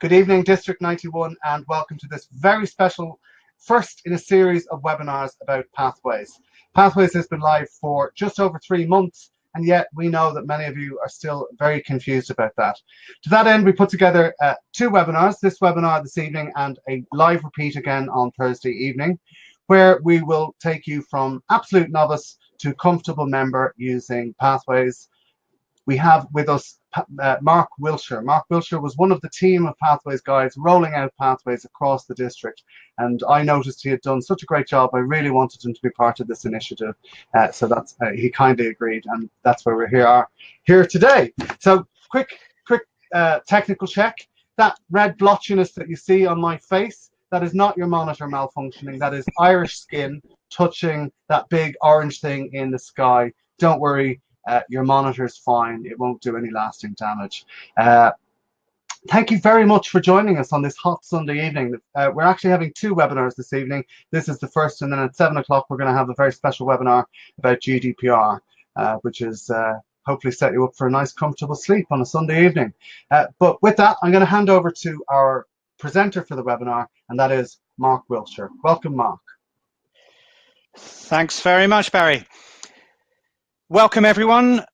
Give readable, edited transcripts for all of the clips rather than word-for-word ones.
Good evening, District 91, and welcome to this very special first in a series of webinars about Pathways. Pathways has been live for just over 3 months, and yet we know that many of you are still very confused about that. To that end, we put together 2 webinars, this webinar this evening and a live repeat again on Thursday evening, where we will take you from absolute novice to comfortable member using Pathways. We have with us Mark Wiltshire. Mark Wiltshire was one of the team of Pathways guides rolling out Pathways across the district, and I noticed he had done such a great job. I really wanted him to be part of this initiative, so that's he kindly agreed, and that's where we're here today. So quick technical check. That red blotchiness that you see on my face, that is not your monitor malfunctioning. That is Irish skin touching that big orange thing in the sky. Don't worry. Your monitor is fine. It won't do any lasting damage. Thank you very much for joining us on this hot Sunday evening. We're actually having 2 webinars this evening. This is the first, and then at 7 o'clock we're going to have a very special webinar about GDPR, which is hopefully set you up for a nice comfortable sleep on a Sunday evening. But with that, I'm going to hand over to our presenter for the webinar, and that is Mark Wiltshire. Welcome, Mark. Thanks very much, Barry. Welcome, everyone.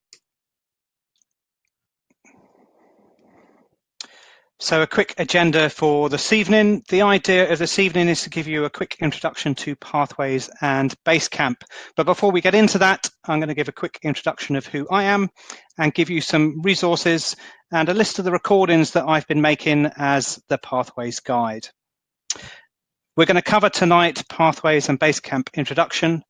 So a quick agenda for this evening. The idea of this evening is to give you a quick introduction to Pathways and Basecamp. But before we get into that, I'm going to give a quick introduction of who I am and give you some resources and a list of the recordings that I've been making as the Pathways Guide. We're going to cover tonight Pathways and Basecamp introduction,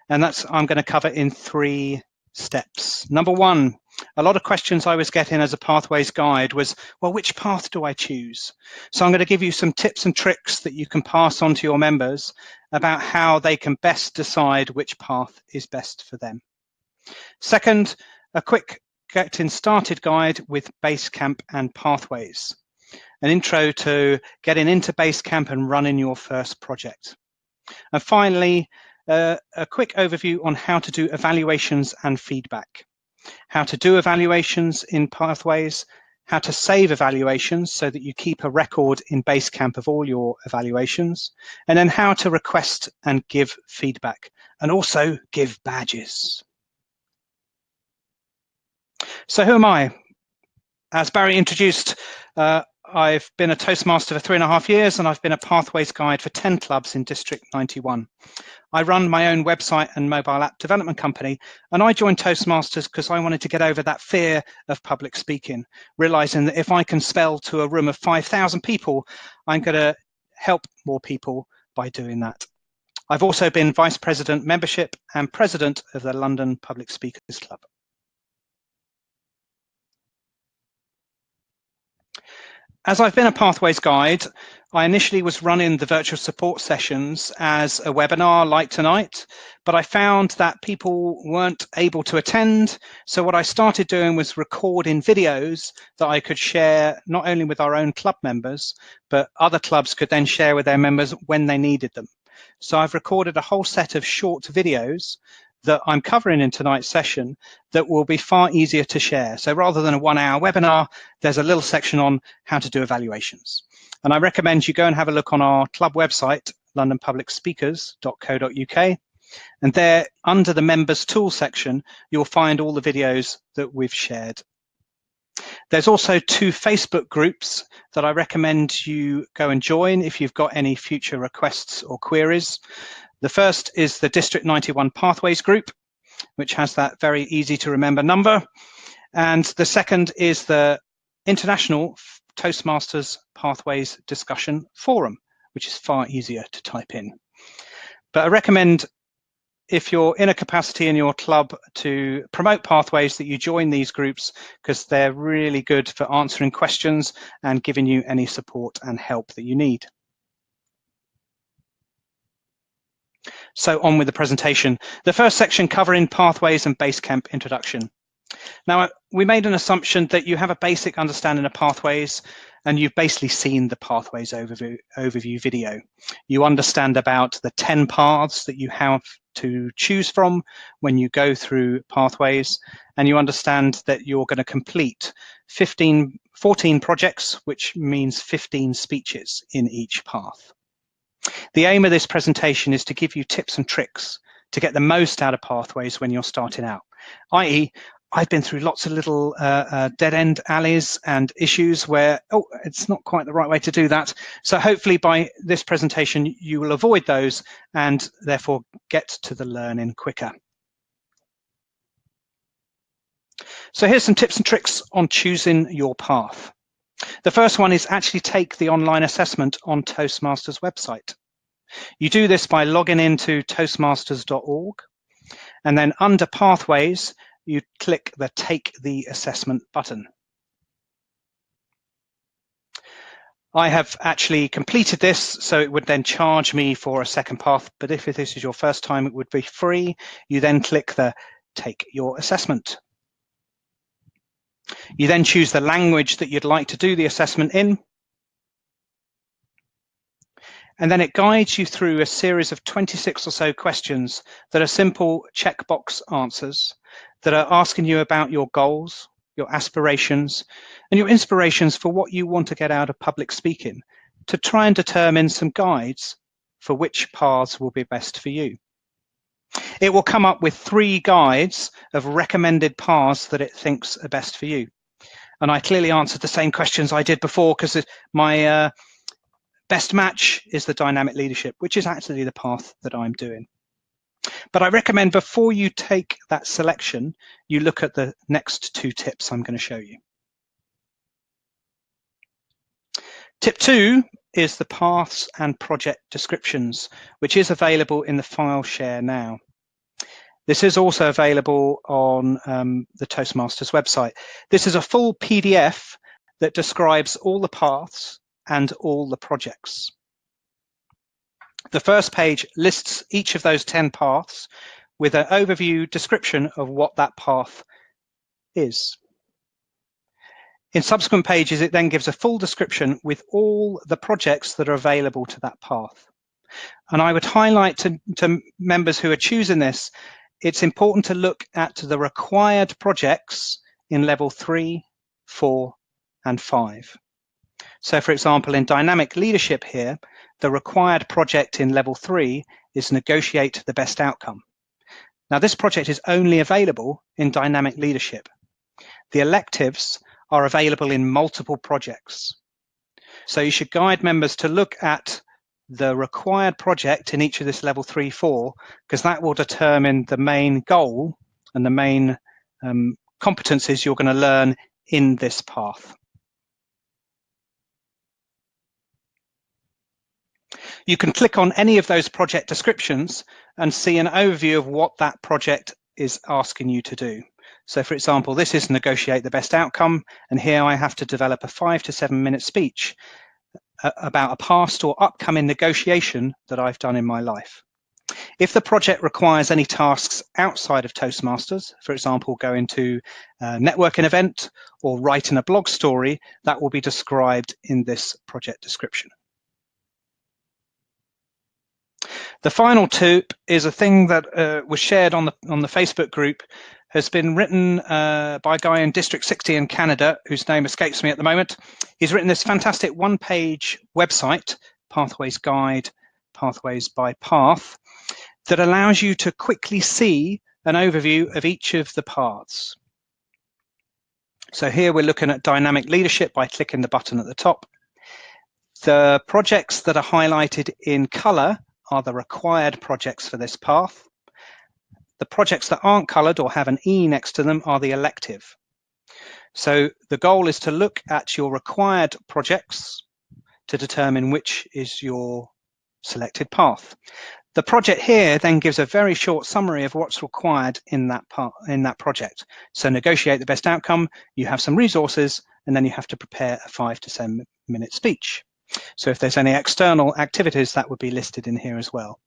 and I'm going to cover in 3 steps. Number 1, a lot of questions I was getting as a Pathways guide was, well, which path do I choose? So I'm going to give you some tips and tricks that you can pass on to your members about how they can best decide which path is best for them. Second, a quick getting started guide with Basecamp and Pathways, an intro to getting into Basecamp and running your first project. And finally, a quick overview on how to do evaluations and feedback, how to do evaluations in Pathways, how to save evaluations so that you keep a record in Basecamp of all your evaluations, and then how to request and give feedback, and also give badges. So who am I? As Barry introduced, I've been a Toastmaster for 3.5 years, and I've been a Pathways guide for 10 clubs in District 91. I run my own website and mobile app development company, and I joined Toastmasters because I wanted to get over that fear of public speaking, realizing that if I can spell to a room of 5,000 people, I'm going to help more people by doing that. I've also been Vice President Membership and President of the London Public Speakers Club. As I've been a Pathways guide, I initially was running the virtual support sessions as a webinar like tonight, but I found that people weren't able to attend. So what I started doing was recording videos that I could share not only with our own club members, but other clubs could then share with their members when they needed them. So I've recorded a whole set of short videos that I'm covering in tonight's session that will be far easier to share. So rather than a 1-hour webinar, there's a little section on how to do evaluations. And I recommend you go and have a look on our club website, londonpublicspeakers.co.uk. And there, under the members tools section, you'll find all the videos that we've shared. There's also 2 Facebook groups that I recommend you go and join if you've got any future requests or queries. The first is the District 91 Pathways group, which has that very easy to remember number. And the second is the International Toastmasters Pathways Discussion Forum, which is far easier to type in. But I recommend, if you're in a capacity in your club to promote Pathways, that you join these groups because they're really good for answering questions and giving you any support and help that you need. So on with the presentation. The first section covering Pathways and Basecamp introduction. Now, we made an assumption that you have a basic understanding of Pathways and you've basically seen the Pathways overview video. You understand about the 10 paths that you have to choose from when you go through Pathways, and you understand that you're going to complete 15 14 projects, which means 15 speeches in each path. The aim of this presentation is to give you tips and tricks to get the most out of Pathways when you're starting out, i.e. I've been through lots of little dead-end alleys and issues where, oh, it's not quite the right way to do that. So hopefully by this presentation, you will avoid those and therefore get to the learning quicker. So here's some tips and tricks on choosing your path. The first one is actually take the online assessment on Toastmasters website. You do this by logging into toastmasters.org, and then under Pathways, you click the Take the Assessment button. I have actually completed this, so it would then charge me for a second path, but if this is your first time, it would be free. You then click the Take Your Assessment. You then choose the language that you'd like to do the assessment in. And then it guides you through a series of 26 or so questions that are simple checkbox answers that are asking you about your goals, your aspirations, and your inspirations for what you want to get out of public speaking to try and determine some guides for which paths will be best for you. It will come up with 3 guides of recommended paths that it thinks are best for you. And I clearly answered the same questions I did before because my best match is the dynamic leadership, which is actually the path that I'm doing. But I recommend before you take that selection, you look at the next 2 tips I'm going to show you. Tip 2 is the paths and project descriptions, which is available in the file share now. This is also available on the Toastmasters website. This is a full PDF that describes all the paths and all the projects. The first page lists each of those 10 paths with an overview description of what that path is. In subsequent pages, it then gives a full description with all the projects that are available to that path. And I would highlight to members who are choosing this, it's important to look at the required projects in level 3, 4, and 5. So for example, in dynamic leadership here, the required project in level 3 is negotiate the best outcome. Now this project is only available in dynamic leadership. The electives are available in multiple projects. So you should guide members to look at the required project in each of this level 3, 4, because that will determine the main goal and the main competencies you're going to learn in this path. You can click on any of those project descriptions and see an overview of what that project is asking you to do. So for example, this is negotiate the best outcome, and here I have to develop a 5 to 7 minute speech about a past or upcoming negotiation that I've done in my life. If the project requires any tasks outside of Toastmasters, for example, going to a networking event or writing a blog story, that will be described in this project description. The final tip is a thing that was shared on the Facebook group, has been written by a guy in District 60 in Canada, whose name escapes me at the moment. He's written this fantastic 1-page website, Pathways Guide, Pathways by Path, that allows you to quickly see an overview of each of the paths. So here we're looking at dynamic leadership by clicking the button at the top. The projects that are highlighted in color are the required projects for this path. The projects that aren't colored or have an E next to them are the elective. So the goal is to look at your required projects to determine which is your selected path. The project here then gives a very short summary of what's required in that project. So negotiate the best outcome, you have some resources, and then you have to prepare a 5 to 7 minute speech. So if there's any external activities, that would be listed in here as well.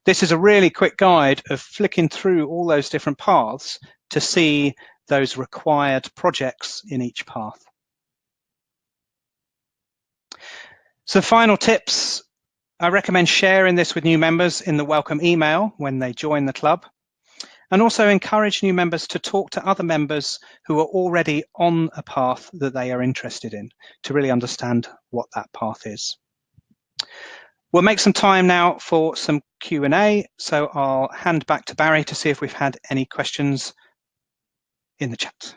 This is a really quick guide of flicking through all those different paths to see those required projects in each path. So final tips, I recommend sharing this with new members in the welcome email when they join the club. and also encourage new members to talk to other members who are already on a path that they are interested in to really understand what that path is. We'll make some time now for some Q&A, so I'll hand back to Barry to see if we've had any questions in the chat.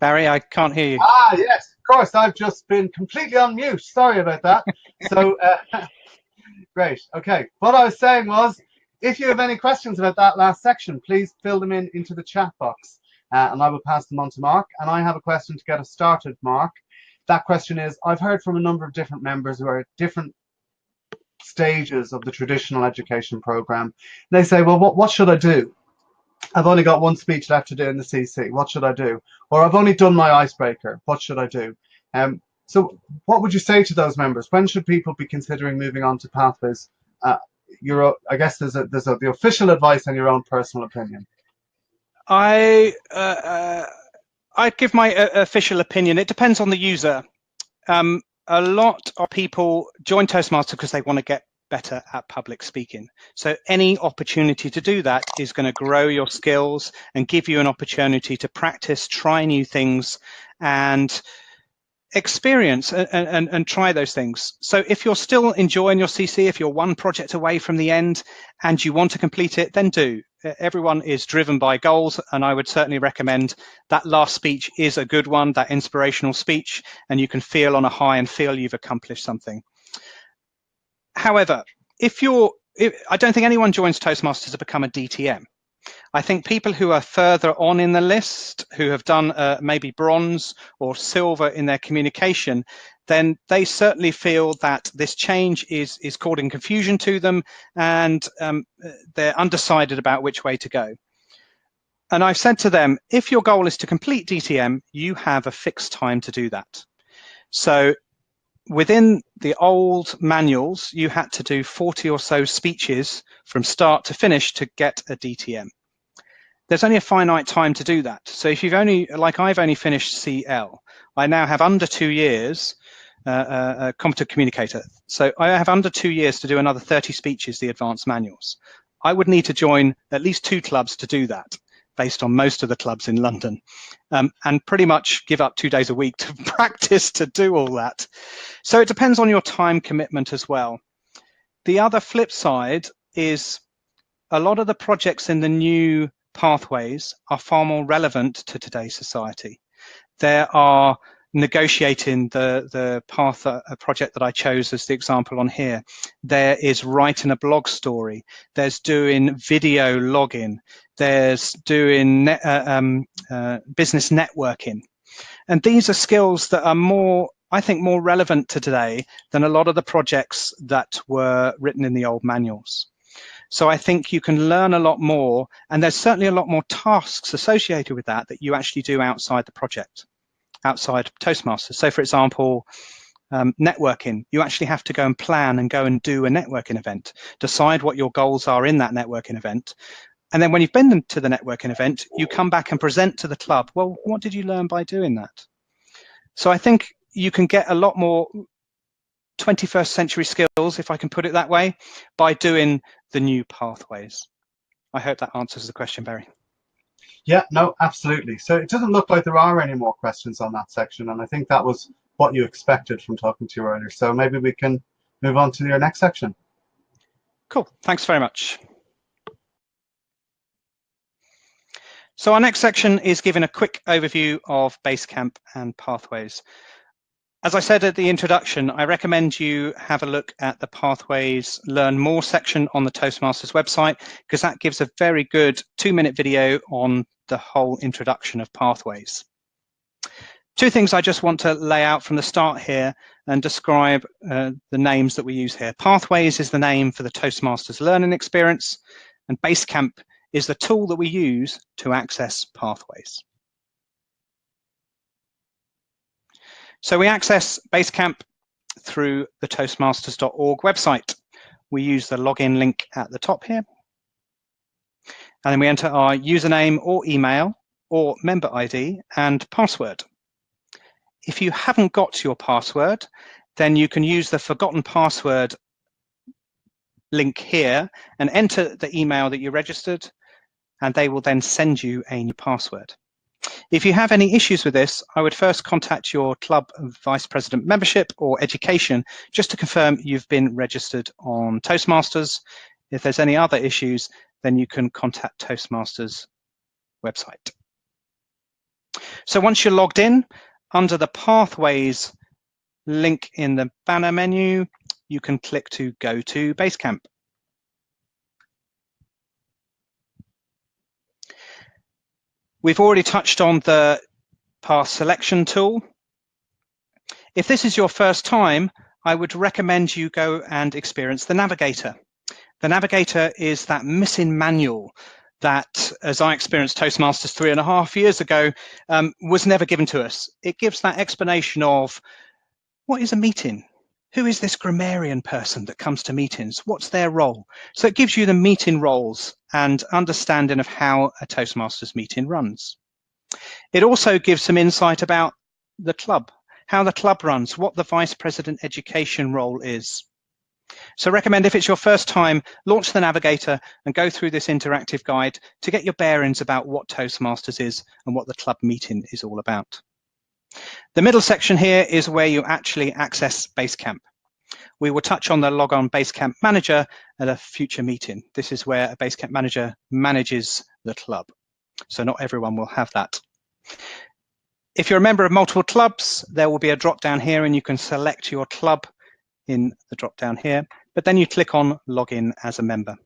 Barry, I can't hear you. Ah, yes, of course. I've just been completely on mute. Sorry about that. So, great. Okay. What I was saying was, if you have any questions about that last section, please fill them into the chat box, and I will pass them on to Mark. And I have a question to get us started, Mark. That question is, I've heard from a number of different members who are at different stages of the traditional education program. They say, well, what should I do? I've only got one speech left to do in the CC. What should I do? Or I've only done my icebreaker. What should I do? So what would you say to those members? When should people be considering moving on to Pathways? I guess there's the official advice and your own personal opinion. I'd give my official opinion. It depends on the user. A lot of people join Toastmasters because they want to get better at public speaking. So any opportunity to do that is going to grow your skills and give you an opportunity to practice, try new things, and experience and try those things. So if you're still enjoying your CC, if you're one project away from the end and you want to complete it, then do. Everyone is driven by goals, and I would certainly recommend that last speech is a good one, that inspirational speech, and you can feel on a high and feel you've accomplished something. However, I don't think anyone joins Toastmasters to become a DTM. I think people who are further on in the list, who have done maybe bronze or silver in their communication, then they certainly feel that this change is causing confusion to them, and they're undecided about which way to go. And I've said to them, if your goal is to complete DTM, you have a fixed time to do that. So within the old manuals, you had to do 40 or so speeches from start to finish to get a DTM. There's only a finite time to do that. So if you've only, like I've only finished CL, I now have under 2 years, a competent communicator. So I have under 2 years to do another 30 speeches, the advanced manuals. I would need to join at least 2 clubs to do that, based on most of the clubs in London, and pretty much give up 2 days a week to practice to do all that. So it depends on your time commitment as well. The other flip side is a lot of the projects in the new pathways are far more relevant to today's society. There are negotiating the path, a project that I chose as the example on here. There is writing a blog story. There's doing video login. There's doing business networking. And these are skills that are more, I think, more relevant to today than a lot of the projects that were written in the old manuals. So I think you can learn a lot more, and there's certainly a lot more tasks associated with that you actually do outside the project, outside Toastmasters. So for example, networking, you actually have to go and plan and go and do a networking event, decide what your goals are in that networking event. And then when you've been to the networking event, you come back and present to the club, well, what did you learn by doing that? So I think you can get a lot more 21st century skills, if I can put it that way, by doing the new pathways. I hope that answers the question, Barry. Yeah, no, absolutely. So it doesn't look like there are any more questions on that section, and I think that was what you expected from talking to you earlier. So maybe we can move on to your next section. Cool, thanks very much. So our next section is giving a quick overview of Basecamp and Pathways. As I said at the introduction, I recommend you have a look at the Pathways Learn More section on the Toastmasters website, because that gives a very good 2-minute video on the whole introduction of Pathways. Two things I just want to lay out from the start here and describe the names that we use here. Pathways is the name for the Toastmasters learning experience, and Basecamp is the tool that we use to access Pathways. So we access Basecamp through the Toastmasters.org website. We use the login link at the top here, and then we enter our username or email or member ID and password. If you haven't got your password, then you can use the forgotten password link here and enter the email that you registered, and they will then send you a new password. If you have any issues with this, I would first contact your club vice president membership or education just to confirm you've been registered on Toastmasters. If there's any other issues, then you can contact Toastmasters website. So once you're logged in, under the Pathways link in the banner menu, you can click to go to Basecamp. We've already touched on the path selection tool. If this is your first time, I would recommend you go and experience the Navigator. The Navigator is that missing manual that, as I experienced Toastmasters 3.5 years ago, was never given to us. It gives that explanation of what is a meeting? Who is this grammarian person that comes to meetings? What's their role? So it gives you the meeting roles and understanding of how a Toastmasters meeting runs. It also gives some insight about the club, how the club runs, what the vice president education role is. So recommend, if it's your first time, launch the Navigator and go through this interactive guide to get your bearings about what Toastmasters is and what the club meeting is all about. The middle section here is where you actually access Basecamp. We will touch on the Log On Basecamp Manager at a future meeting. This is where a Basecamp Manager manages the club. So not everyone will have that. If you're a member of multiple clubs, there will be a drop down here and you can select your club in the drop down here, but then you click on Login as a member.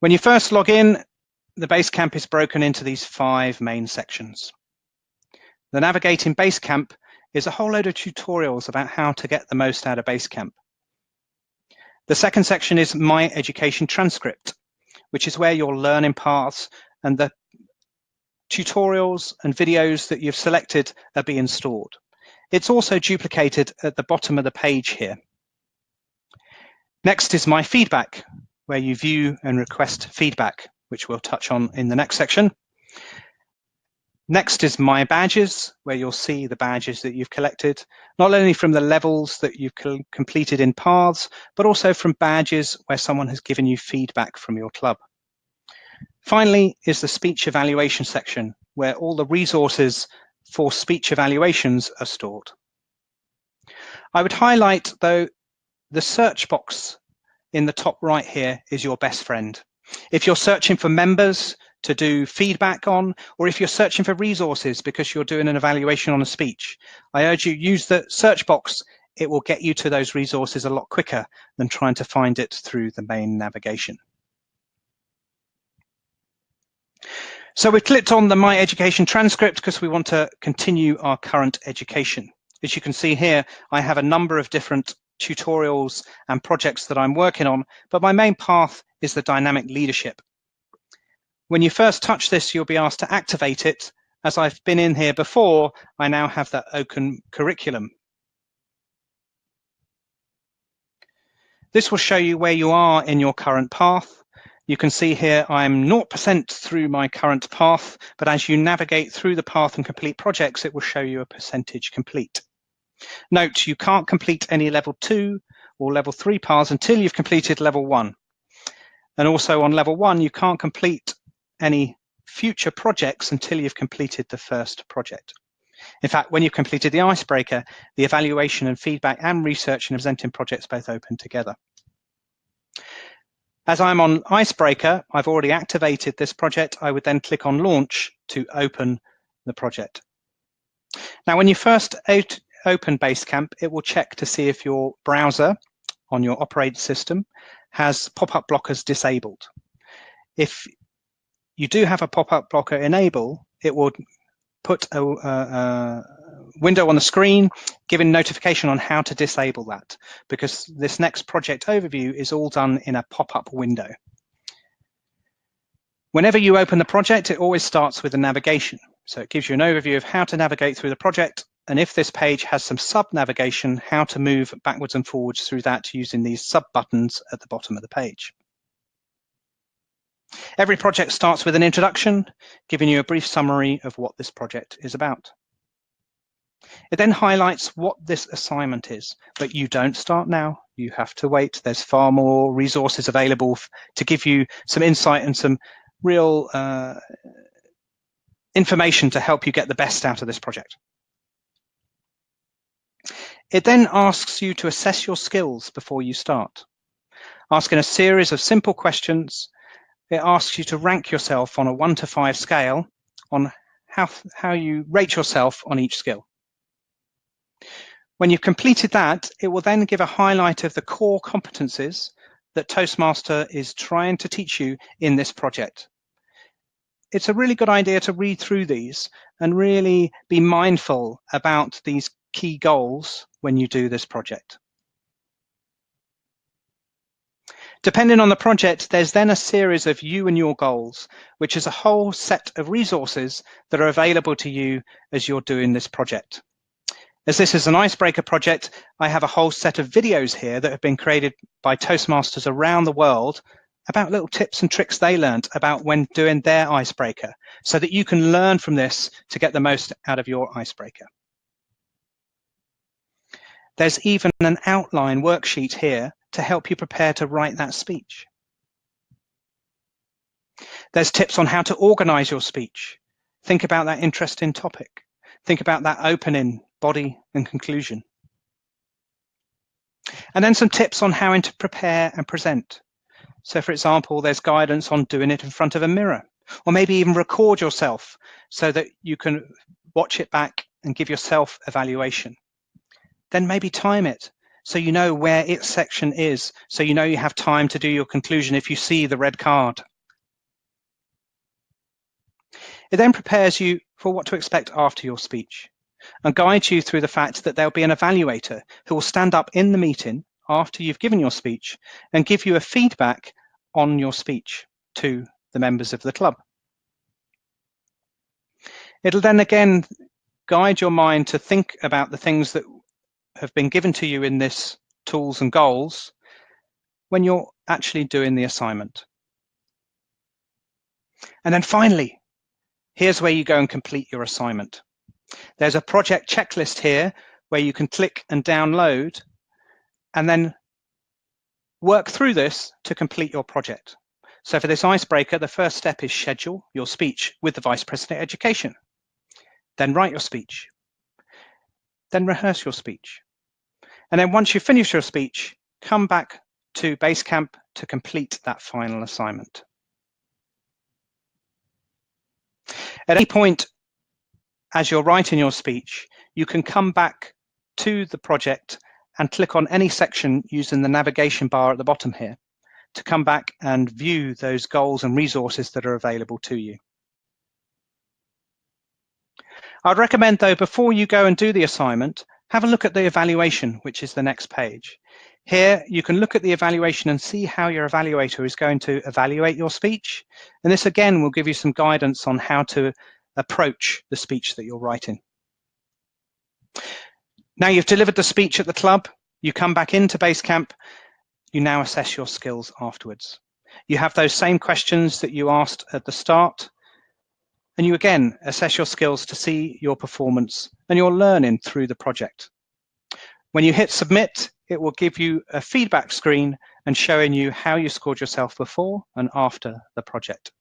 When you first log in, the Basecamp is broken into these 5 main sections. The Navigating Basecamp is a whole load of tutorials about how to get the most out of Basecamp. The second section is My Education Transcript, which is where your learning paths and the tutorials and videos that you've selected are being stored. It's also duplicated at the bottom of the page here. Next is My Feedback, where you view and request feedback, which we'll touch on in the next section. Next is My Badges, where you'll see the badges that you've collected, not only from the levels that you've completed in paths, but also from badges where someone has given you feedback from your club. Finally is the Speech Evaluation section, where all the resources for speech evaluations are stored. I would highlight, though, the search box in the top right here is your best friend. If you're searching for members to do feedback on, or if you're searching for resources because you're doing an evaluation on a speech, I urge you use the search box. It will get you to those resources a lot quicker than trying to find it through the main navigation. So we've clicked on the My Education Transcript because we want to continue our current education. As you can see here, I have a number of different tutorials and projects that I'm working on, but my main path is the dynamic leadership. When you first touch this, you'll be asked to activate it. As I've been in here before, I now have that open curriculum. This will show you where you are in your current path. You can see here I'm 0% through my current path, but as you navigate through the path and complete projects, it will show you a percentage complete. Note, you can't complete any level 2 or level 3 paths until you've completed level 1. And also on level 1, you can't complete any future projects until you've completed the first project. In fact, when you've completed the icebreaker, the evaluation and feedback and research and presenting projects both open together. As I'm on Icebreaker, I've already activated this project. I would then click on Launch to open the project. Now, when you first open Basecamp, it will check to see if your browser on your operating system has pop-up blockers disabled. If you do have a pop-up blocker enabled, it will put a window on the screen giving notification on how to disable that, because this next project overview is all done in a pop-up window. Whenever you open the project, it always starts with a navigation. So it gives you an overview of how to navigate through the project, and if this page has some sub-navigation, how to move backwards and forwards through that using these sub-buttons at the bottom of the page. Every project starts with an introduction, giving you a brief summary of what this project is about. It then highlights what this assignment is, but you don't start now. You have to wait. There's far more resources available to give you some insight and some real information to help you get the best out of this project. It then asks you to assess your skills before you start. Asking a series of simple questions, it asks you to rank yourself on a 1 to 5 scale on how you rate yourself on each skill. When you've completed that, it will then give a highlight of the core competencies that Toastmaster is trying to teach you in this project. It's a really good idea to read through these and really be mindful about these key goals when you do this project. Depending on the project, there's then a series of you and your goals, which is a whole set of resources that are available to you as you're doing this project. As this is an icebreaker project, I have a whole set of videos here that have been created by Toastmasters around the world about little tips and tricks they learned about when doing their icebreaker, so that you can learn from this to get the most out of your icebreaker. There's even an outline worksheet here to help you prepare to write that speech. There's tips on how to organize your speech. Think about that interesting topic. Think about that opening, body, and conclusion. And then some tips on how to prepare and present. So for example, there's guidance on doing it in front of a mirror, or maybe even record yourself so that you can watch it back and give yourself evaluation. Then maybe time it so you know where its section is, so you know you have time to do your conclusion if you see the red card. It then prepares you for what to expect after your speech and guides you through the fact that there'll be an evaluator who will stand up in the meeting after you've given your speech and give you a feedback on your speech to the members of the club. It'll then again guide your mind to think about the things that have been given to you in this tools and goals when you're actually doing the assignment. And then finally, here's where you go and complete your assignment. There's a project checklist here where you can click and download and then work through this to complete your project. So for this icebreaker, the first step is schedule your speech with the Vice President of Education. Then write your speech. Then rehearse your speech. And then once you finish your speech, come back to Basecamp to complete that final assignment. At any point, as you're writing your speech, you can come back to the project and click on any section using the navigation bar at the bottom here to come back and view those goals and resources that are available to you. I'd recommend, though, before you go and do the assignment, have a look at the evaluation, which is the next page. Here, you can look at the evaluation and see how your evaluator is going to evaluate your speech. And this, again, will give you some guidance on how to approach the speech that you're writing. Now you've delivered the speech at the club, you come back into Basecamp, you now assess your skills afterwards. You have those same questions that you asked at the start, and you again assess your skills to see your performance and your learning through the project. When you hit submit, it will give you a feedback screen and showing you how you scored yourself before and after the project.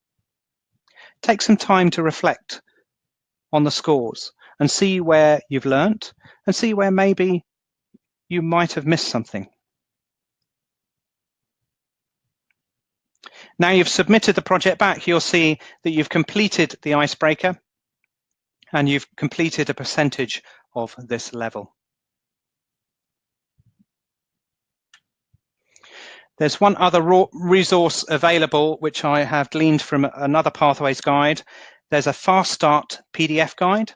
Take some time to reflect on the scores and see where you've learnt and see where maybe you might have missed something. Now you've submitted the project back, you'll see that you've completed the icebreaker and you've completed a percentage of this level. There's one other resource available which I have gleaned from another Pathways guide, there's a Fast Start PDF guide.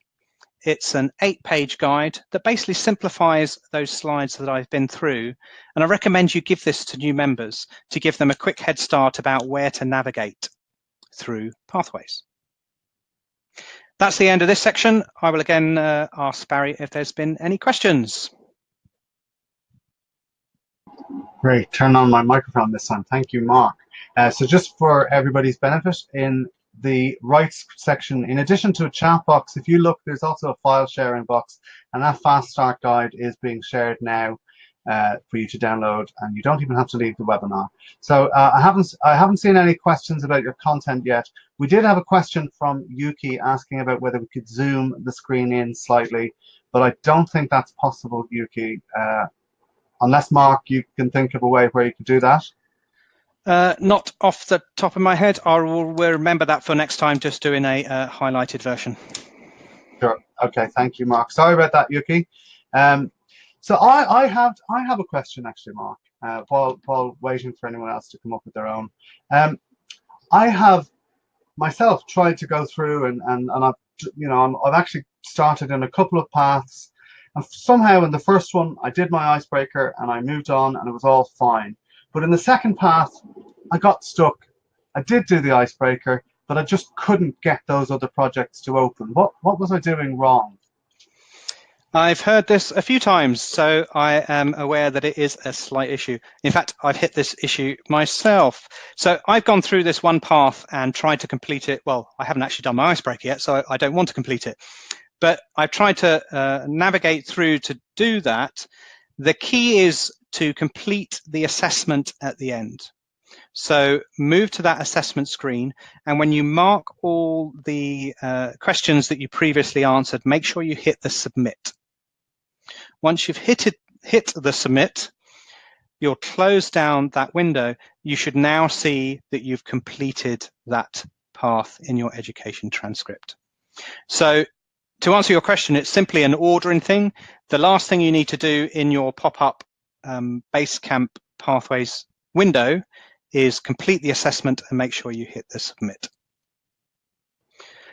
It's an 8-page guide that basically simplifies those slides that I've been through. And I recommend you give this to new members to give them a quick head start about where to navigate through Pathways. That's the end of this section. I will again ask Barry if there's been any questions. Great, turn on my microphone this time. Thank you, Mark. So just for everybody's benefit, in the right section, in addition to a chat box, if you look, there's also a file sharing box, and that Fast Start guide is being shared now for you to download, and you don't even have to leave the webinar. So I haven't seen any questions about your content yet. We did have a question from Yuki asking about whether we could zoom the screen in slightly, but I don't think that's possible, Yuki. Unless, Mark, you can think of a way where you could do that. Not off the top of my head. We'll remember that for next time, just doing a highlighted version. Sure. Okay. Thank you, Mark. Sorry about that, Yuki. So I have a question actually, Mark. While waiting for anyone else to come up with their own, I have myself tried to go through and I've actually started in a couple of paths, and somehow in the first one I did my icebreaker and I moved on and it was all fine. But in the second path, I got stuck. I did do the icebreaker, but I just couldn't get those other projects to open. What was I doing wrong? I've heard this a few times, so I am aware that it is a slight issue. In fact, I've hit this issue myself. So I've gone through this one path and tried to complete it. Well, I haven't actually done my icebreaker yet, so I don't want to complete it. But I've tried to navigate through to do that. The key is to complete the assessment at the end. So move to that assessment screen, and when you mark all the questions that you previously answered, make sure you hit the submit. Once you've hit the submit, you'll close down that window. You should now see that you've completed that path in your education transcript. So to answer your question, it's simply an ordering thing. The last thing you need to do in your pop-up Basecamp Pathways window is complete the assessment and make sure you hit the submit.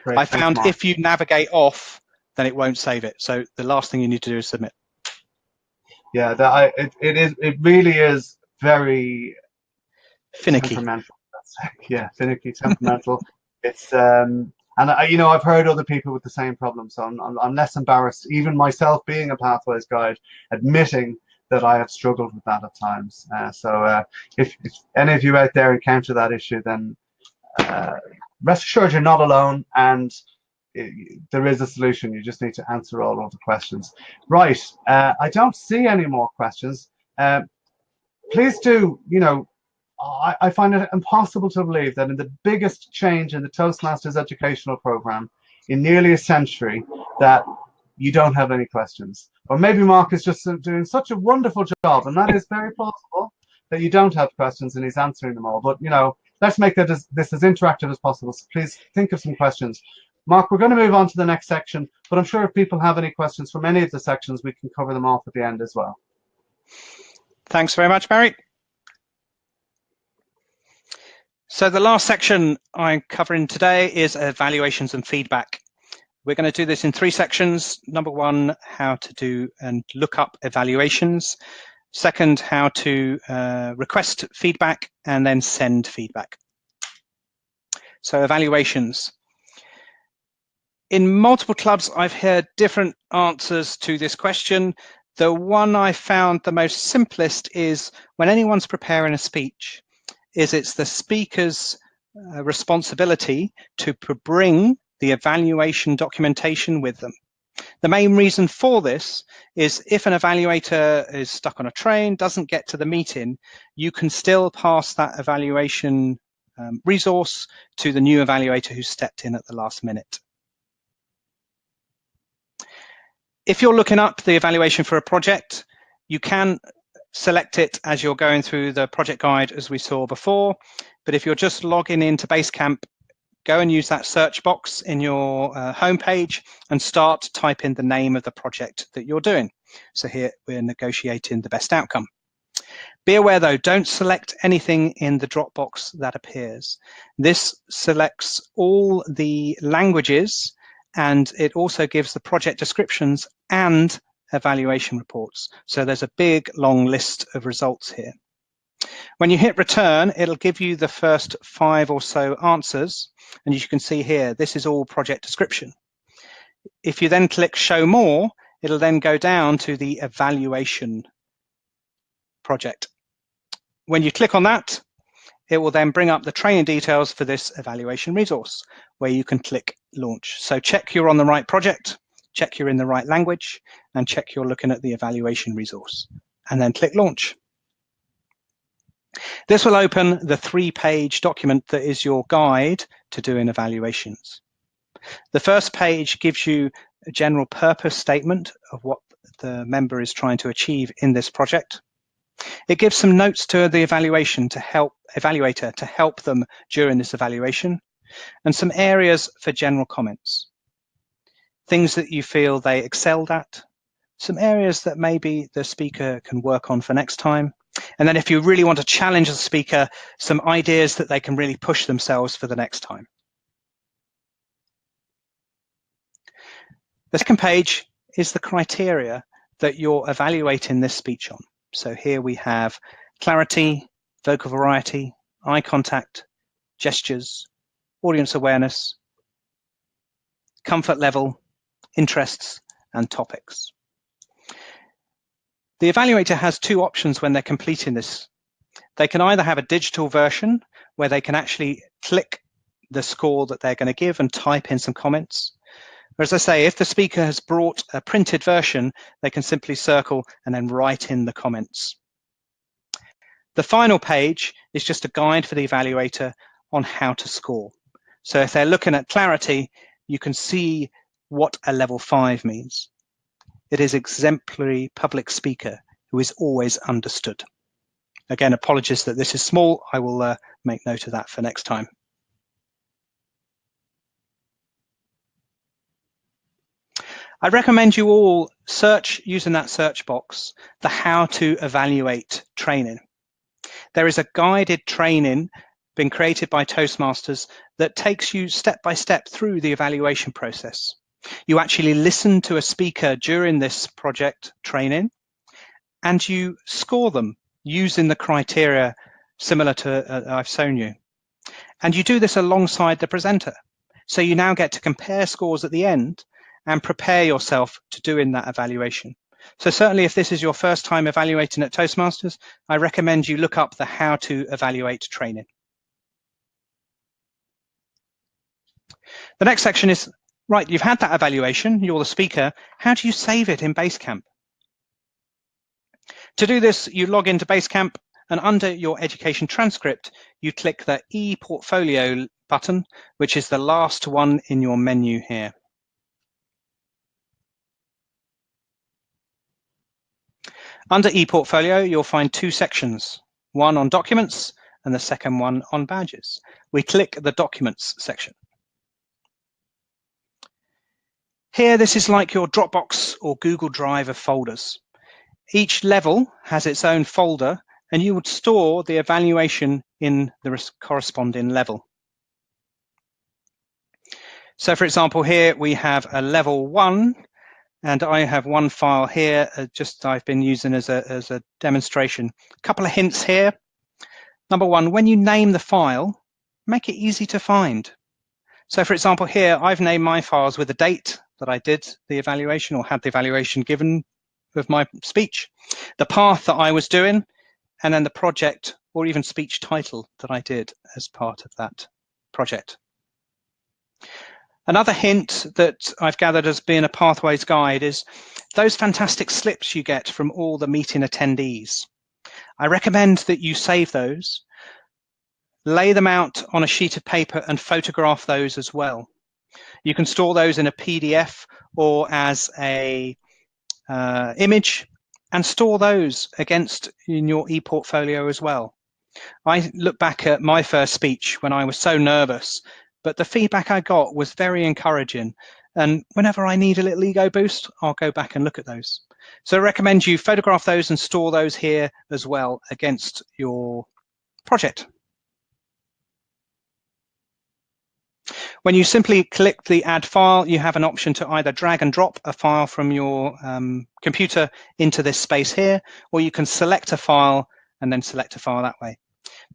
Great, I found if you navigate off, then it won't save it. So the last thing you need to do is submit. Yeah, it really is very finicky. Temperamental. Yeah, finicky, temperamental. It's and I've heard other people with the same problem, so I'm less embarrassed, even myself being a Pathways guide, admitting that I have struggled with that at times. So if any of you out there encounter that issue, then rest assured you're not alone, and there is a solution. You just need to answer all of the questions. Right, I don't see any more questions. Please do, I find it impossible to believe that in the biggest change in the Toastmasters educational program in nearly a century, that you don't have any questions. Or maybe Mark is just doing such a wonderful job, and that is very plausible, that you don't have questions and he's answering them all. But, let's make this as interactive as possible. So please think of some questions. Mark, we're going to move on to the next section, but I'm sure if people have any questions from any of the sections, we can cover them off at the end as well. Thanks very much, Barry. So the last section I'm covering today is evaluations and feedback. We're going to do this in 3 sections. Number 1, how to do and look up evaluations. Second, how to request feedback, and then send feedback. So evaluations. In multiple clubs, I've heard different answers to this question. The one I found the most simplest is when anyone's preparing a speech, it's the speaker's responsibility to bring the evaluation documentation with them. The main reason for this is if an evaluator is stuck on a train, doesn't get to the meeting, you can still pass that evaluation resource to the new evaluator who stepped in at the last minute. If you're looking up the evaluation for a project, you can select it as you're going through the project guide as we saw before, but if you're just logging into Basecamp, go and use that search box in your homepage and start typing the name of the project that you're doing. So here we're negotiating the best outcome. Be aware though, don't select anything in the drop box that appears. This selects all the languages, and it also gives the project descriptions and evaluation reports. So there's a big long list of results here. When you hit return, it'll give you the first 5 or so answers, and as you can see here, this is all project description. If you then click show more, it'll then go down to the evaluation project. When you click on that, it will then bring up the training details for this evaluation resource, where you can click launch. So check you're on the right project, check you're in the right language, and check you're looking at the evaluation resource, and then click launch. This will open the 3-page document that is your guide to doing evaluations. The first page gives you a general purpose statement of what the member is trying to achieve in this project. It gives some notes to the evaluator to help them during this evaluation, and some areas for general comments. Things that you feel they excelled at, some areas that maybe the speaker can work on for next time, and then if you really want to challenge the speaker, some ideas that they can really push themselves for the next time. The second page is the criteria that you're evaluating this speech on. So here we have clarity, vocal variety, eye contact, gestures, audience awareness, comfort level, interests, and topics. The evaluator has 2 options when they're completing this. They can either have a digital version where they can actually click the score that they're going to give and type in some comments. Or as I say, if the speaker has brought a printed version, they can simply circle and then write in the comments. The final page is just a guide for the evaluator on how to score. So if they're looking at clarity, you can see what a level 5 means. It is exemplary public speaker who is always understood. Again, apologies that this is small. I will make note of that for next time. I recommend you all search using that search box the how to evaluate training. There is a guided training been created by Toastmasters that takes you step by step through the evaluation process. You actually listen to a speaker during this project training, and you score them using the criteria similar to I've shown you. And you do this alongside the presenter. So you now get to compare scores at the end and prepare yourself to doing that evaluation. So certainly if this is your first time evaluating at Toastmasters, I recommend you look up the how to evaluate training. The next section is, right, you've had that evaluation, you're the speaker, how do you save it in Basecamp? To do this, you log into Basecamp, and under your education transcript, you click the ePortfolio button, which is the last one in your menu here. Under ePortfolio, you'll find 2 sections, one on documents and the second one on badges. We click the documents section. Here, this is like your Dropbox or Google Drive of folders. Each level has its own folder, and you would store the evaluation in the corresponding level. So for example, here we have a level 1, and I have one file here, I've been using as a demonstration. A couple of hints here. Number 1, when you name the file, make it easy to find. So for example, here I've named my files with the date that I did the evaluation or had the evaluation given with my speech, the path that I was doing, and then the project or even speech title that I did as part of that project. Another hint that I've gathered as being a Pathways guide is those fantastic slips you get from all the meeting attendees. I recommend that you save those, lay them out on a sheet of paper and photograph those as well. You can store those in a PDF or as a image and store those against in your ePortfolio as well. I look back at my first speech when I was so nervous, but the feedback I got was very encouraging. And whenever I need a little ego boost, I'll go back and look at those. So I recommend you photograph those and store those here as well against your project. When you simply click the add file, you have an option to either drag and drop a file from your computer into this space here, or you can select a file and then select a file that way.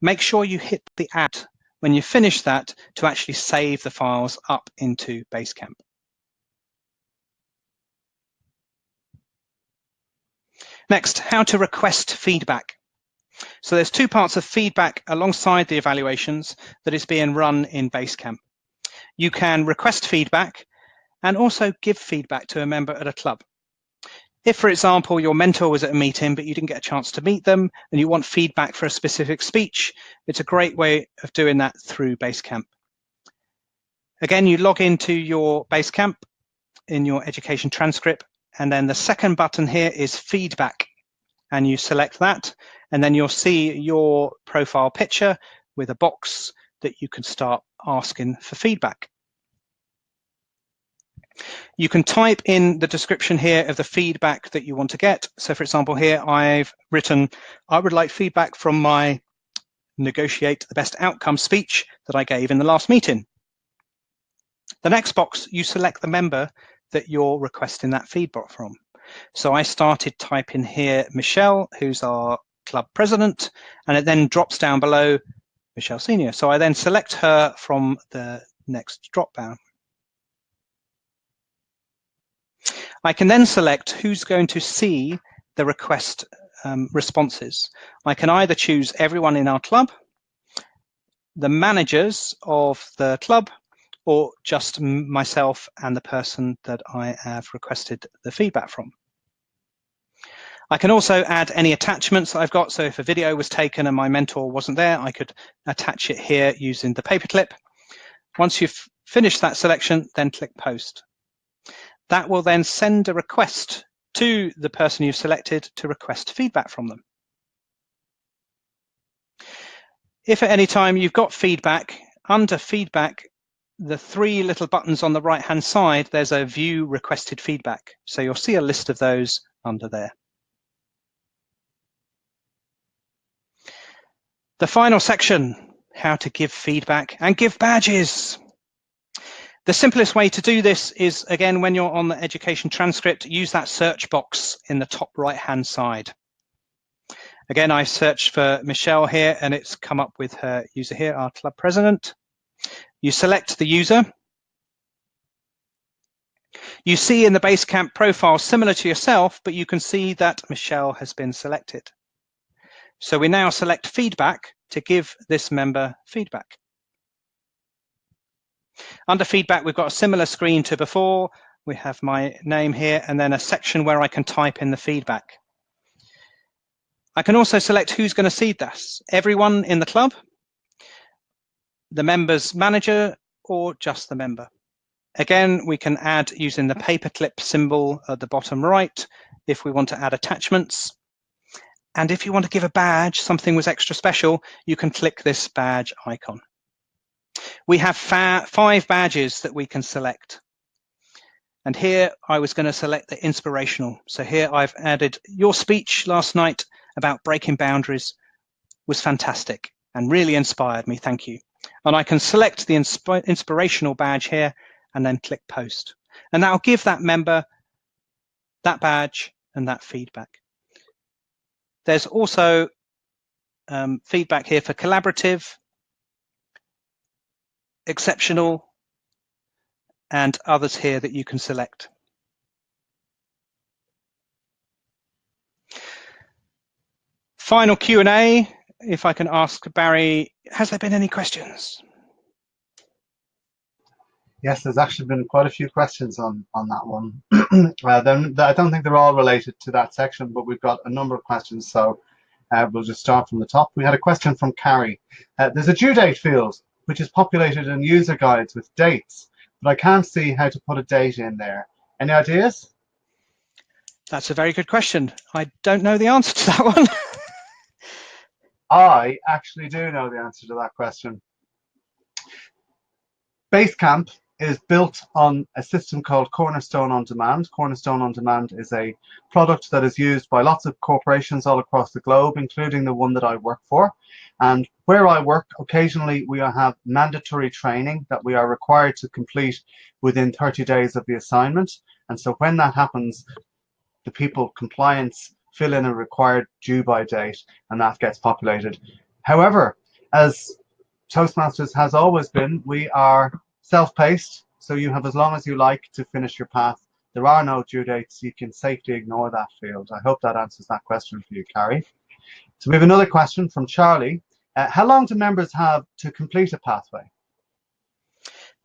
Make sure you hit the add when you finish that to actually save the files up into Basecamp. Next, how to request feedback. So there's two parts of feedback alongside the evaluations that is being run in Basecamp. You can request feedback and also give feedback to a member at a club. If, for example, your mentor was at a meeting but you didn't get a chance to meet them and you want feedback for a specific speech, it's a great way of doing that through Basecamp. Again, you log into your Basecamp in your education transcript, and then the second button here is feedback, and you select that, and then you'll see your profile picture with a box that you can start asking for feedback. You can type in the description here of the feedback that you want to get. So for example, here I've written, I would like feedback from my negotiate the best outcome speech that I gave in the last meeting. The next box, you select the member that you're requesting that feedback from. So I started typing here Michelle, who's our club president, and it then drops down below Michelle Senior. So I then select her from the next drop down. I can then select who's going to see the request responses. I can either choose everyone in our club, the managers of the club, or just myself and the person that I have requested the feedback from. I can also add any attachments that I've got. So if a video was taken and my mentor wasn't there, I could attach it here using the paperclip. Once you've finished that selection, then click post. That will then send a request to the person you've selected to request feedback from them. If at any time you've got feedback, under feedback, the three little buttons on the right-hand side, there's a view requested feedback. So you'll see a list of those under there. The final section, how to give feedback and give badges. The simplest way to do this is, again, when you're on the education transcript, use that search box in the top right-hand side. Again, I searched for Michelle here and it's come up with her user here, our club president. You select the user. You see in the Basecamp profile similar to yourself, but you can see that Michelle has been selected. So we now select feedback to give this member feedback. Under feedback, we've got a similar screen to before. We have my name here and then a section where I can type in the feedback. I can also select who's going to see this. Everyone in the club, the member's manager, or just the member. Again, we can add using the paperclip symbol at the bottom right if we want to add attachments. And if you want to give a badge, something was extra special, you can click this badge icon. We have 5 badges that we can select. And here I was going to select the inspirational. So here I've added your speech last night about breaking boundaries was fantastic and really inspired me. Thank you. And I can select the inspirational badge here and then click post. And that'll give that member that badge and that feedback. There's also feedback here for collaborative, exceptional, and others here that you can select. Final Q&A, if I can ask Barry, has there been any questions? Yes, there's actually been quite a few questions on that one. I don't think they're all related to that section, but we've got a number of questions, so we'll just start from the top. We had a question from Carrie. There's a due date field, which is populated in user guides with dates, but I can't see how to put a date in there. Any ideas? That's a very good question. I don't know the answer to that one. I actually do know the answer to that question. Basecamp is built on a system called Cornerstone On Demand. Cornerstone On Demand is a product that is used by lots of corporations all across the globe, including the one that I work for. And where I work, occasionally we have mandatory training that we are required to complete within 30 days of the assignment. And so when that happens, the people compliance fill in a required due by date, and that gets populated. However, as Toastmasters has always been, we are self-paced, so you have as long as you like to finish your path. There are no due dates. You can safely ignore that field. I hope that answers that question for you, Carrie. So we have another question from Charlie. How long do members have to complete a pathway?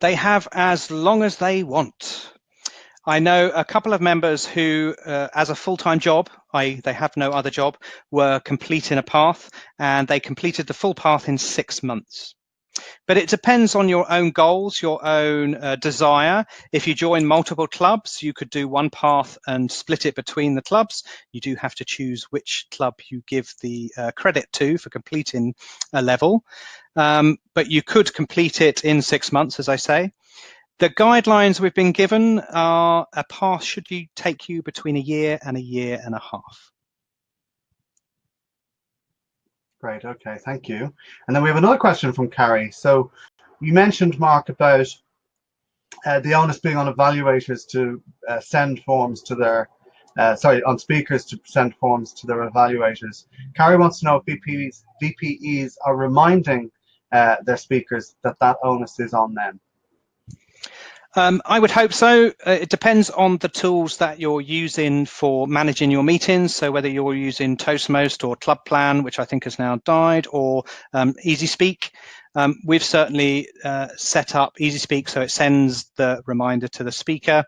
They have as long as they want. I know a couple of members who, as a full-time job, they have no other job, were completing a path, and they completed the full path in 6 months. But it depends on your own goals, your own desire. If you join multiple clubs, you could do one path and split it between the clubs. You do have to choose which club you give the credit to for completing a level. But you could complete it in 6 months, as I say. The guidelines we've been given are a path should take you between a year and a half. Great, okay, thank you. And then we have another question from Carrie. So you mentioned, Mark, about the onus being on evaluators to send forms to their, on speakers to send forms to their evaluators. Carrie wants to know if VPEs are reminding their speakers that that onus is on them. I would hope so. It depends on the tools that you're using for managing your meetings. So whether you're using Toastmasters or Club Plan, which I think has now died, or EasySpeak, we've certainly set up EasySpeak so it sends the reminder to the speaker.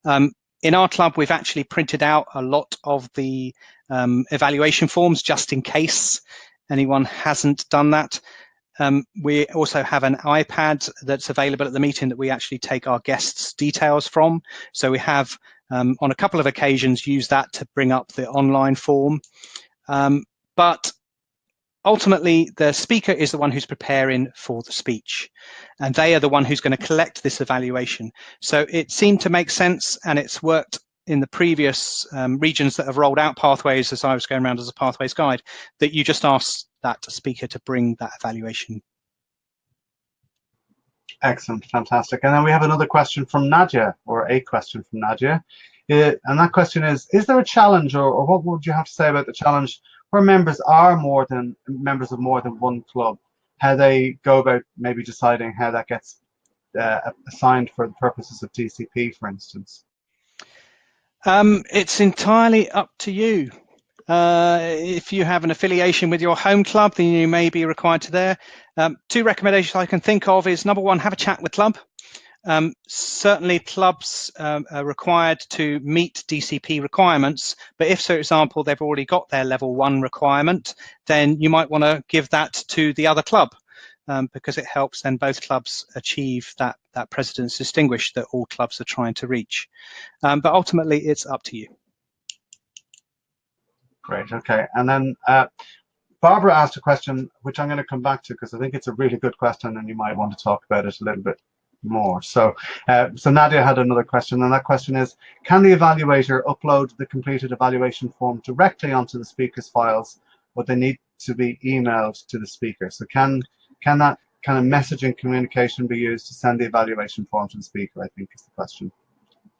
In our club, we've actually printed out a lot of the evaluation forms just in case anyone hasn't done that. We also have an iPad that's available at the meeting that we actually take our guests' details from. So we have, on a couple of occasions, used that to bring up the online form. But ultimately, the speaker is the one who's preparing for the speech, and they are the one who's going to collect this evaluation. So it seemed to make sense, and it's worked in the previous regions that have rolled out pathways, as I was going around as a pathways guide, that you just ask that speaker to bring that evaluation. Excellent, fantastic. And then we have another question from Nadia, or a question from Nadia. And that question is there a challenge, or what would you have to say about the challenge where members are members of more than one club? How they go about maybe deciding how that gets assigned for the purposes of DCP, for instance? It's entirely up to you. If you have an affiliation with your home club, then you may be required to there. 2 recommendations I can think of is, number 1, have a chat with club. Certainly clubs are required to meet DCP requirements, but if, for example, they've already got their level 1 requirement, then you might want to give that to the other club, because it helps then both clubs achieve that President's Distinguished that all clubs are trying to reach. But ultimately, it's up to you. Great, okay. And then Barbara asked a question, which I'm going to come back to because I think it's a really good question and you might want to talk about it a little bit more. So, so Nadia had another question, and that question is, can the evaluator upload the completed evaluation form directly onto the speaker's files, or they need to be emailed to the speaker? So can that kind of messaging communication be used to send the evaluation form to the speaker, I think is the question.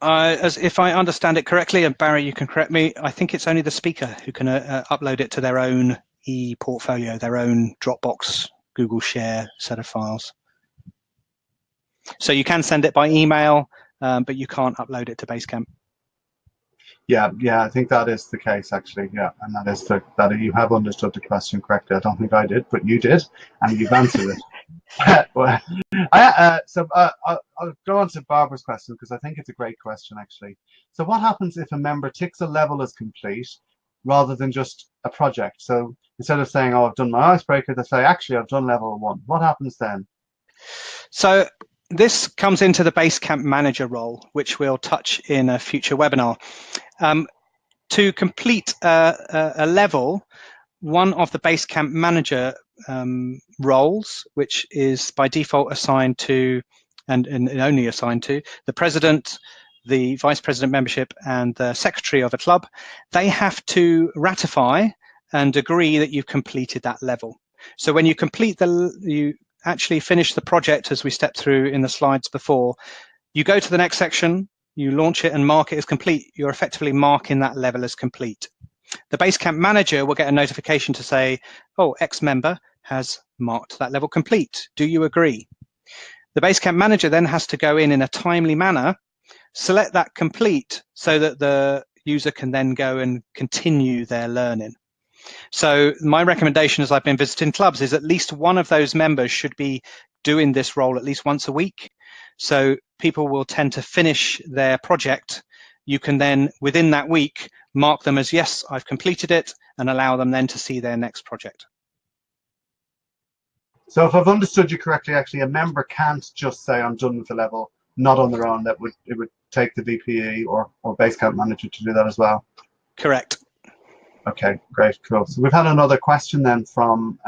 As if I understand it correctly, and Barry, you can correct me, I think it's only the speaker who can upload it to their own e-portfolio, their own Dropbox, Google Share set of files. So you can send it by email, but you can't upload it to Basecamp. Yeah, I think that is the case, actually. Yeah, and that is that you have understood the question correctly. I don't think I did, but you did, and you've answered it. So I'll go on to Barbara's question because I think it's a great question, actually. So what happens if a member ticks a level as complete rather than just a project? So instead of saying, oh, I've done my icebreaker, they say, actually, I've done level 1. What happens then? So this comes into the Basecamp manager role, which we'll touch in a future webinar. To complete a level, one of the Basecamp manager roles, which is by default assigned to and only assigned to, the president, the vice president membership, and the secretary of a club. They have to ratify and agree that you've completed that level. So when you complete you actually finish the project, as we stepped through in the slides before, you go to the next section, you launch it and mark it as complete. You're effectively marking that level as complete. The Basecamp manager will get a notification to say, oh, X member has marked that level complete. Do you agree? The Basecamp manager then has to go in a timely manner, select that complete so that the user can then go and continue their learning. So my recommendation as I've been visiting clubs is at least one of those members should be doing this role at least once a week. So people will tend to finish their project. You can then, within that week, mark them as, yes, I've completed it, and allow them then to see their next project. So if I've understood you correctly, actually, a member can't just say, I'm done with the level, not on their own. It would take the VPE or Basecamp manager to do that as well. Correct. Okay, great, cool. So we've had another question then from,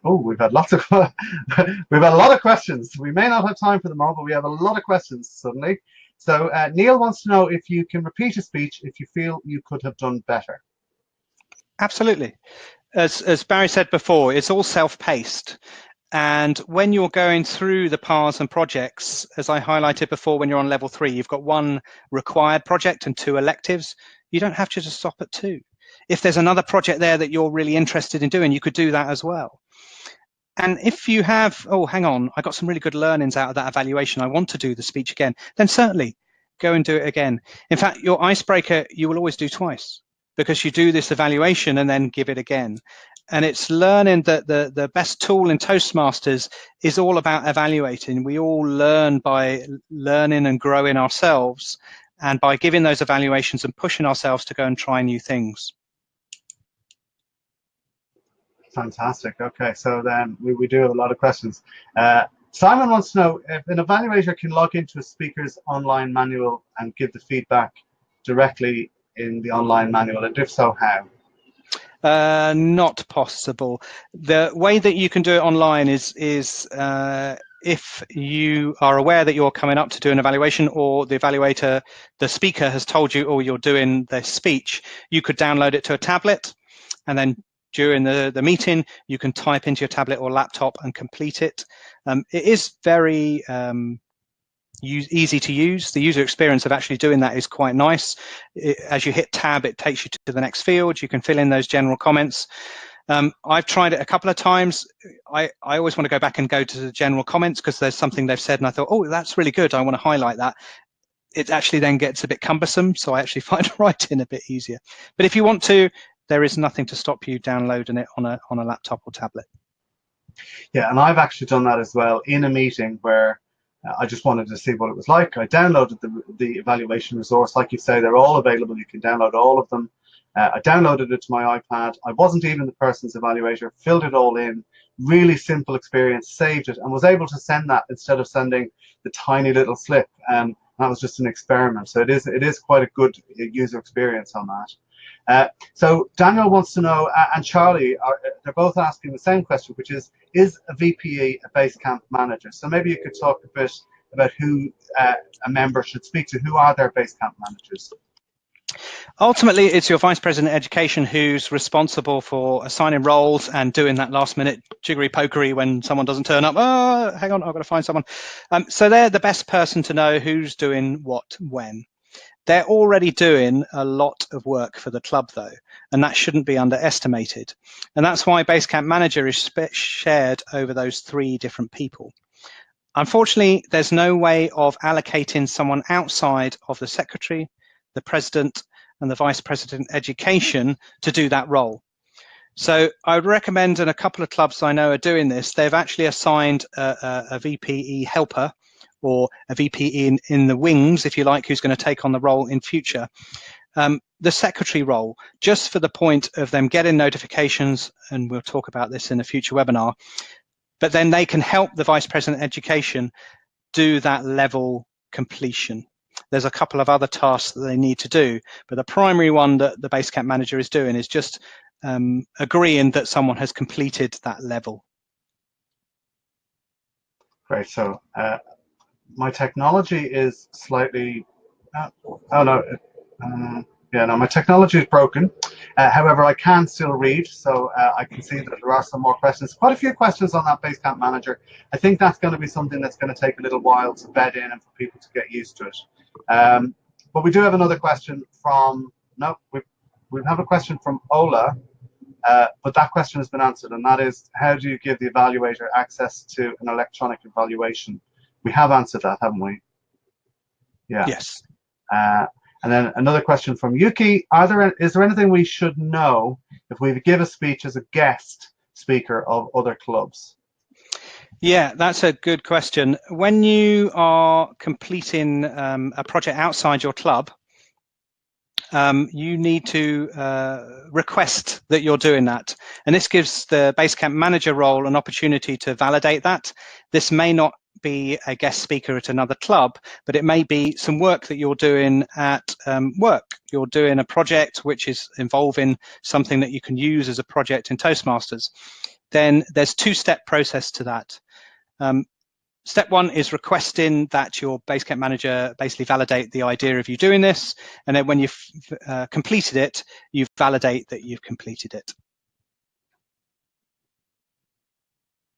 we've had lots of, we've had a lot of questions. We may not have time for them all, but we have a lot of questions suddenly. So Neil wants to know if you can repeat a speech if you feel you could have done better. Absolutely. As Barry said before, it's all self-paced. And when you're going through the paths and projects, as I highlighted before, when you're on level 3, you've got 1 required project and 2 electives. You don't have to just stop at 2. If there's another project there that you're really interested in doing, you could do that as well. And if you have, oh, hang on, I got some really good learnings out of that evaluation, I want to do the speech again, then certainly go and do it again. In fact, your icebreaker, you will always do twice, because you do this evaluation and then give it again. And it's learning that the best tool in Toastmasters is all about evaluating. We all learn by learning and growing ourselves, and by giving those evaluations and pushing ourselves to go and try new things. Fantastic. Okay, so then we do have a lot of questions. Simon wants to know if an evaluator can log into a speaker's online manual and give the feedback directly in the online manual, and if so, how? Not possible. The way that you can do it online is if you are aware that you're coming up to do an evaluation, or the evaluator, the speaker has told you, or you're doing the speech, you could download it to a tablet, and then during the meeting, you can type into your tablet or laptop and complete it. It is very easy to use. The user experience of actually doing that is quite nice. As you hit tab, it takes you to the next field. You can fill in those general comments. I've tried it a couple of times. I always want to go back and go to the general comments because there's something they've said and I thought, oh, that's really good, I want to highlight that. It actually then gets a bit cumbersome, so I actually find writing a bit easier. But if you want to, there is nothing to stop you downloading it on a laptop or tablet. Yeah, and I've actually done that as well in a meeting where I just wanted to see what it was like. I downloaded the evaluation resource. Like you say, they're all available. You can download all of them. I downloaded it to my iPad. I wasn't even the person's evaluator, filled it all in. Really simple experience, saved it, and was able to send that instead of sending the tiny little slip. That was just an experiment. So it is quite a good user experience on that. So Daniel wants to know, and Charlie, they're both asking the same question, which is a VPE a Basecamp manager? So maybe you could talk a bit about who a member should speak to. Who are their Basecamp managers? Ultimately, it's your Vice President Education who's responsible for assigning roles and doing that last minute jiggery pokery when someone doesn't turn up. Oh, hang on, I've got to find someone. So they're the best person to know who's doing what when. They're already doing a lot of work for the club, though, and that shouldn't be underestimated. And that's why Basecamp Manager is shared over those 3 different people. Unfortunately, there's no way of allocating someone outside of the Secretary, the President, and the Vice President Education to do that role. So I would recommend, and a couple of clubs I know are doing this, they've actually assigned a VPE helper, or a VP in the wings, if you like, who's going to take on the role in future. The secretary role, just for the point of them getting notifications, and we'll talk about this in a future webinar, but then they can help the Vice President Education do that level completion. There's a couple of other tasks that they need to do, but the primary one that the Basecamp Manager is doing is just agreeing that someone has completed that level. Great. So my technology is slightly, oh no, yeah, no, my technology is broken. However, I can still read, so I can see that there are some more questions. Quite a few questions on that Basecamp Manager. I think that's going to be something that's going to take a little while to bed in and for people to get used to it. But we do have another question from, no, we have a question from Ola, but that question has been answered, and that is, how do you give the evaluator access to an electronic evaluation? We have answered that, haven't we? Yeah. Yes. And then another question from Yuki, is there anything we should know if we give a speech as a guest speaker of other clubs? Yeah, that's a good question. When you are completing a project outside your club, you need to request that you're doing that. And this gives the Basecamp manager role an opportunity to validate that. This may not be a guest speaker at another club, but it may be some work that you're doing at work. You're doing a project which is involving something that you can use as a project in Toastmasters. Then there's two-step process to that. Step one is requesting that your Basecamp manager basically validate the idea of you doing this, and then when you've completed it, you validate that you've completed it.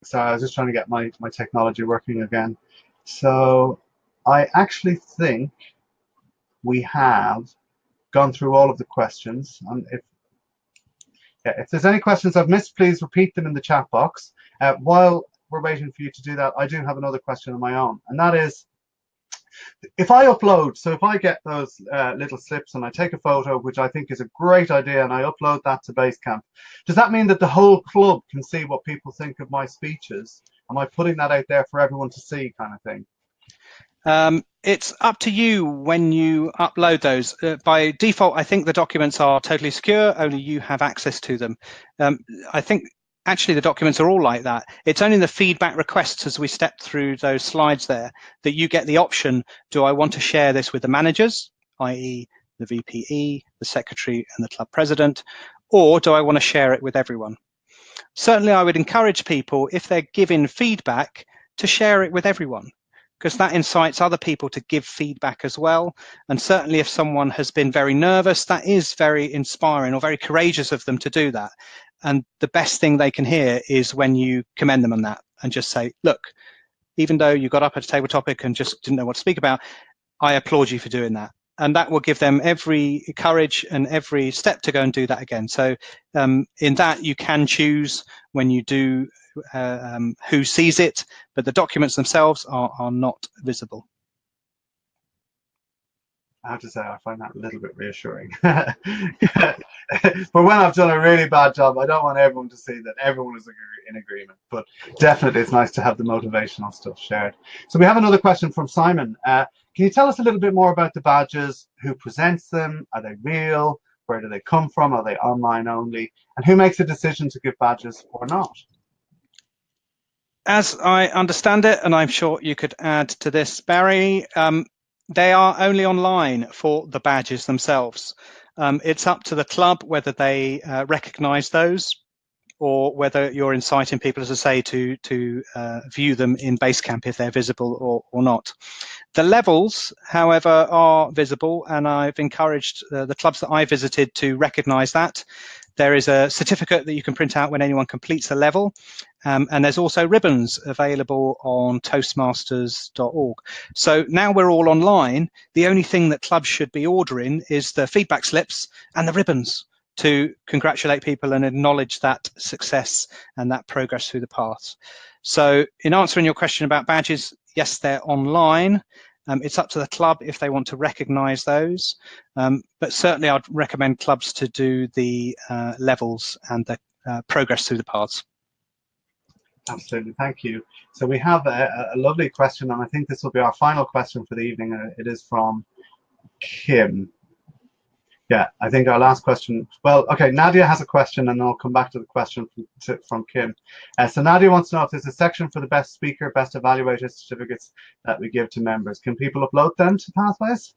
So I was just trying to get my technology working again. So I actually think we have gone through all of the questions. And if there's any questions I've missed, please repeat them in the chat box. While we're waiting for you to do that, I do have another question of my own, and that is, if I upload, so if I get those little slips and I take a photo, which I think is a great idea, and I upload that to Basecamp, does that mean that the whole club can see what people think of my speeches? Am I putting that out there for everyone to see, kind of thing? It's up to you when you upload those. By default, I think the documents are totally secure, only you have access to them. I think actually the documents are all like that. It's only the feedback requests as we step through those slides there that you get the option, do I want to share this with the managers, i.e. the VPE, the secretary and the club president, or do I want to share it with everyone? Certainly I would encourage people, if they're giving feedback, to share it with everyone, because that incites other people to give feedback as well. And certainly if someone has been very nervous, that is very inspiring or very courageous of them to do that. And the best thing they can hear is when you commend them on that and just say, look, even though you got up at a table topic and just didn't know what to speak about, I applaud you for doing that. And that will give them every courage and every step to go and do that again. So in that, you can choose when you do who sees it, but the documents themselves are not visible. I have to say, I find that a little bit reassuring. But when I've done a really bad job, I don't want everyone to see that everyone is in agreement. But definitely, it's nice to have the motivational stuff shared. So we have another question from Simon. Can you tell us a little bit more about the badges? Who presents them? Are they real? Where do they come from? Are they online only? And who makes a decision to give badges or not? As I understand it, and I'm sure you could add to this, Barry, they are only online for the badges themselves. It's up to the club whether they recognize those or whether you're inciting people, as I say, to view them in Basecamp if they're visible or not. The levels, however, are visible, and I've encouraged the clubs that I visited to recognize that. There is a certificate that you can print out when anyone completes a level, and there's also ribbons available on toastmasters.org. So now we're all online. The only thing that clubs should be ordering is the feedback slips and the ribbons to congratulate people and acknowledge that success and that progress through the paths. So in answering your question about badges, yes, they're online. It's up to the club if they want to recognize those, but certainly I'd recommend clubs to do the levels and the progress through the paths. Absolutely, thank you. So we have a lovely question, and I think this will be our final question for the evening. It is from Kim. Yeah, I think our last question. Well, okay, Nadia has a question, and I'll come back to the question from Kim. So Nadia wants to know if there's a section for the best speaker, best evaluator certificates that we give to members. Can people upload them to Pathways?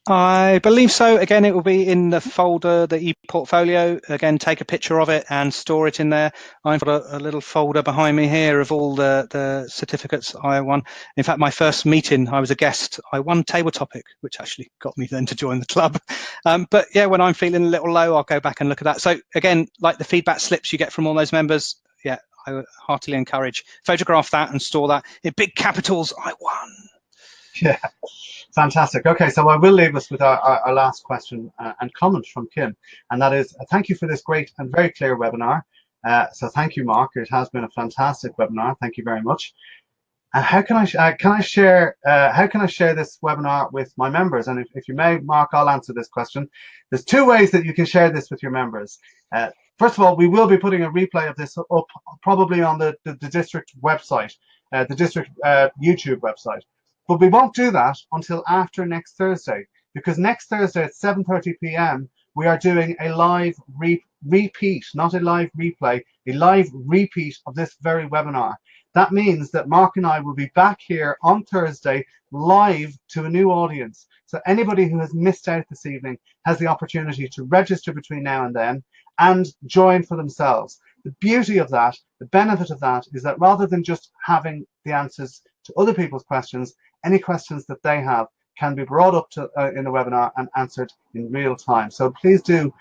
I believe so. Again, it will be in the folder, the e-portfolio. Again, take a picture of it and store it in there. I've got a little folder behind me here of all the certificates I won. In fact, my first meeting, I was a guest. I won Table Topic, which actually got me then to join the club. But yeah, when I'm feeling a little low, I'll go back and look at that. So again, like the feedback slips you get from all those members, yeah, I would heartily encourage, photograph that and store that in big capitals. I won. Yeah, fantastic. Okay, so I will leave us with our last question and comment from Kim, and that is, thank you for this great and very clear webinar. So thank you, Mark. It has been a fantastic webinar. Thank you very much. How can I share this webinar with my members? And if you may, Mark, I'll answer this question. There's two ways that you can share this with your members. First of all, we will be putting a replay of this up probably on the district website, the district YouTube website. But we won't do that until after next Thursday, because next Thursday at 7:30 p.m. we are doing a live repeat, not a live replay, a live repeat of this very webinar. That means that Mark and I will be back here on Thursday live to a new audience. So anybody who has missed out this evening has the opportunity to register between now and then and join for themselves. The beauty of that, the benefit of that, is that rather than just having the answers to other people's questions, any questions that they have can be brought up to in the webinar and answered in real time. So please do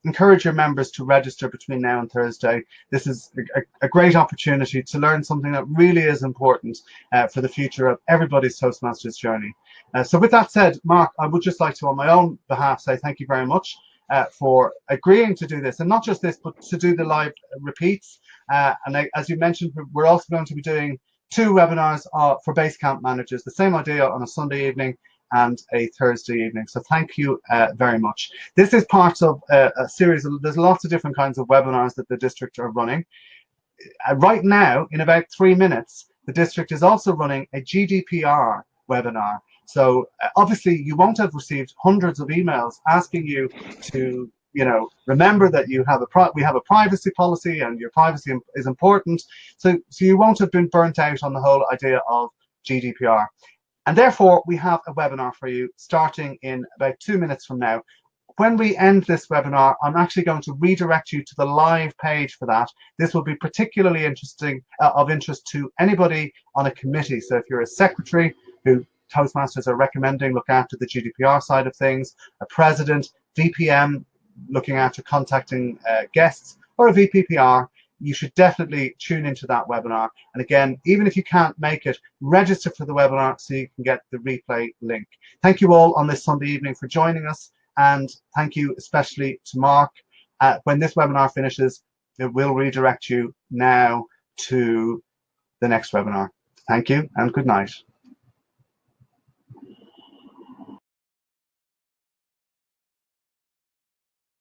encourage your members to register between now and Thursday. This is a great opportunity to learn something that really is important for the future of everybody's Toastmasters journey. So with that said, Mark, I would just like to, on my own behalf, say thank you very much for agreeing to do this, and not just this, but to do the live repeats. And as you mentioned, we're also going to be doing 2 webinars for Basecamp managers, the same idea on a Sunday evening and a Thursday evening. So thank you very much. This is part of a series of, there's lots of different kinds of webinars that the district are running. Right now, in about 3 minutes, the district is also running a GDPR webinar. So obviously you won't have received hundreds of emails asking you to, you know, remember that you have we have a privacy policy and your privacy is important. So you won't have been burnt out on the whole idea of GDPR. And therefore, we have a webinar for you starting in about 2 minutes from now. When we end this webinar, I'm actually going to redirect you to the live page for that. This will be particularly of interest to anybody on a committee. So if you're a secretary who Toastmasters are recommending look after the GDPR side of things, a president, VPM looking after contacting guests, or a VPPR, you should definitely tune into that webinar. And again, even if you can't make it, register for the webinar so you can get the replay link. Thank you all on this Sunday evening for joining us, and thank you especially to Mark. When this webinar finishes, it will redirect you now to the next webinar. Thank you and good night.